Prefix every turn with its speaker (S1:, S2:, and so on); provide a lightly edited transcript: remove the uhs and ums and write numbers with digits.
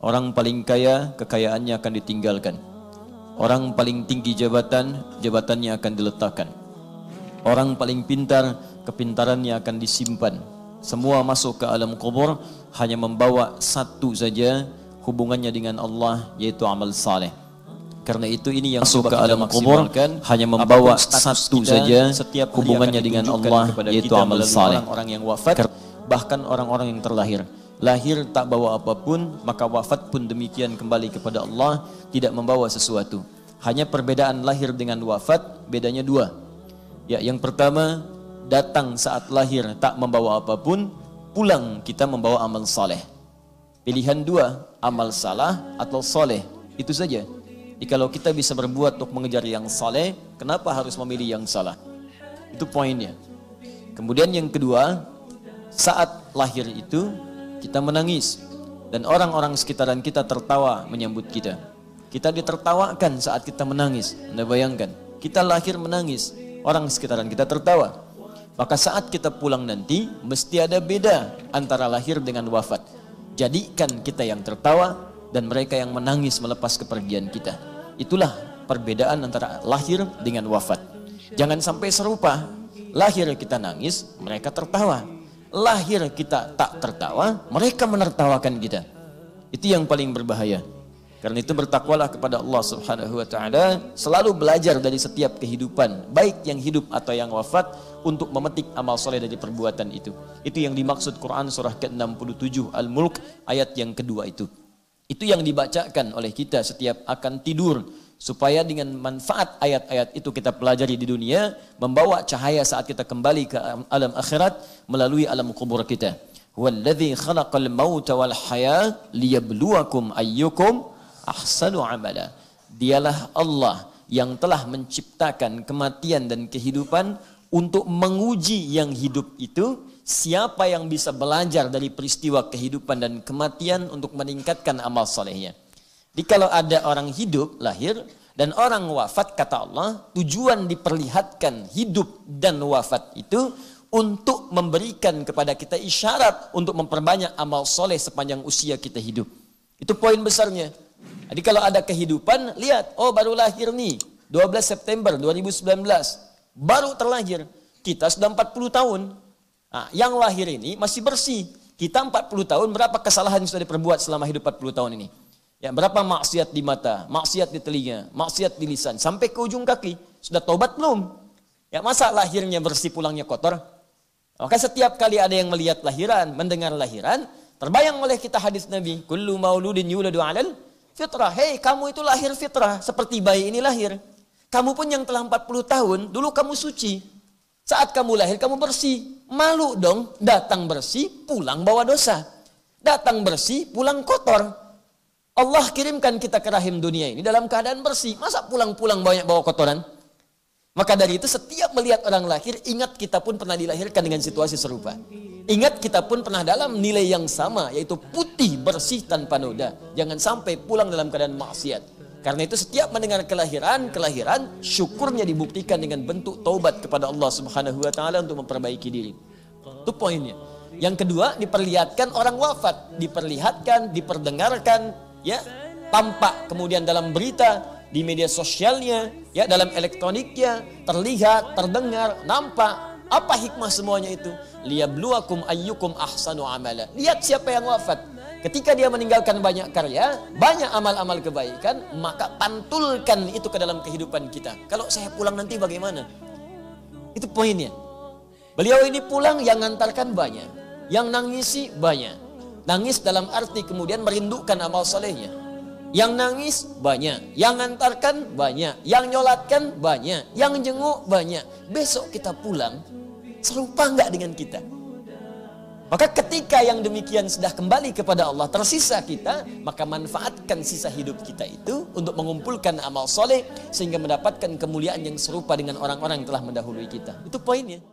S1: Orang paling kaya, kekayaannya akan ditinggalkan. Orang paling tinggi jabatan, jabatannya akan diletakkan. Orang paling pintar, kepintarannya akan disimpan. Semua masuk ke alam kubur hanya membawa satu saja hubungannya dengan Allah, yaitu amal saleh. Karena itu ini yang masuk ke alam kubur hanya membawa satu saja hubungannya dengan Allah, yaitu amal saleh. Orang yang wafat, bahkan orang-orang yang terlahir, lahir tak bawa apapun, maka wafat pun demikian kembali kepada Allah, tidak membawa sesuatu. Hanya perbedaan lahir dengan wafat, bedanya dua. Ya, yang pertama, datang saat lahir tak membawa apapun, pulang kita membawa amal saleh. Pilihan dua, amal salah atau saleh, itu saja. Jadi kalau kita bisa berbuat untuk mengejar yang saleh, kenapa harus memilih yang salah? Itu poinnya. Kemudian yang kedua, saat lahir itu kita menangis dan orang-orang sekitaran kita tertawa menyambut kita. Kita ditertawakan saat kita menangis. Anda bayangkan, kita lahir menangis, orang sekitaran kita tertawa. Maka saat kita pulang nanti mesti ada beda antara lahir dengan wafat. Jadikan kita yang tertawa dan mereka yang menangis melepas kepergian kita. Itulah perbedaan antara lahir dengan wafat. Jangan sampai serupa. Lahir kita nangis, mereka tertawa. Lahir kita tak tertawa, mereka menertawakan kita. Itu yang paling berbahaya. Karena itu bertakwalah kepada Allah Subhanahu wa taala, selalu belajar dari setiap kehidupan, baik yang hidup atau yang wafat, untuk memetik amal soleh dari perbuatan itu. Itu yang dimaksud Quran surah ke-67 Al-Mulk ayat yang kedua itu. Itu yang dibacakan oleh kita setiap akan tidur, supaya dengan manfaat ayat-ayat itu kita pelajari di dunia, membawa cahaya saat kita kembali ke alam akhirat melalui alam kubur kita. Walladzi khalaqal mauta wal haya liyabluwakum ayyukum ahsanu amala. Dialah Allah yang telah menciptakan kematian dan kehidupan untuk menguji yang hidup itu, siapa yang bisa belajar dari peristiwa kehidupan dan kematian untuk meningkatkan amal solehnya. Jadi kalau ada orang hidup, lahir, dan orang wafat, kata Allah, tujuan diperlihatkan hidup dan wafat itu untuk memberikan kepada kita isyarat untuk memperbanyak amal soleh sepanjang usia kita hidup. Itu poin besarnya. Jadi kalau ada kehidupan, lihat, oh baru lahir nih, 12 September 2019, baru terlahir, kita sudah 40 tahun. Nah, yang lahir ini masih bersih. Kita 40 tahun, berapa kesalahan yang sudah diperbuat selama hidup 40 tahun ini? Ya, berapa maksiat di mata, maksiat di telinga, maksiat di lisan, sampai ke ujung kaki. Sudah tobat belum? Ya, masa lahirnya bersih, pulangnya kotor? Maka setiap kali ada yang melihat lahiran, mendengar lahiran, terbayang oleh kita hadis Nabi, kullu mauludin yuladu 'alal fitrah. Hei, kamu itu lahir fitrah, seperti bayi ini lahir. Kamu pun yang telah 40 tahun, dulu kamu suci. Saat kamu lahir, kamu bersih. Malu dong, datang bersih, pulang bawa dosa. Datang bersih, pulang kotor. Allah kirimkan kita ke rahim dunia ini dalam keadaan bersih. Masa pulang-pulang banyak bawa kotoran? Maka dari itu setiap melihat orang lahir, ingat kita pun pernah dilahirkan dengan situasi serupa. Ingat kita pun pernah dalam nilai yang sama, yaitu putih, bersih, tanpa noda. Jangan sampai pulang dalam keadaan maksiat. Karena itu setiap mendengar kelahiran, syukurnya dibuktikan dengan bentuk taubat kepada Allah Subhanahu wa taala untuk memperbaiki diri. Itu poinnya. Yang kedua, diperlihatkan orang wafat, diperlihatkan, diperdengarkan, ya, tampak kemudian dalam berita, di media sosialnya, ya, dalam elektroniknya, terlihat, terdengar, nampak. Apa hikmah semuanya itu? Liyabluwakum ayyukum ahsanu amala. Lihat siapa yang wafat. Ketika dia meninggalkan banyak karya, banyak amal-amal kebaikan, maka pantulkan itu ke dalam kehidupan kita. Kalau saya pulang nanti bagaimana? Itu poinnya. Beliau ini pulang, yang ngantarkan banyak, yang nangisi banyak. Nangis dalam arti kemudian merindukan amal solehnya. Yang nangis banyak, yang ngantarkan banyak, yang nyolatkan banyak, yang jenguk banyak. Besok kita pulang, serupa enggak dengan kita? Maka ketika yang demikian sudah kembali kepada Allah, tersisa kita, maka manfaatkan sisa hidup kita itu untuk mengumpulkan amal soleh, sehingga mendapatkan kemuliaan yang serupa dengan orang-orang yang telah mendahului kita. Itu poinnya.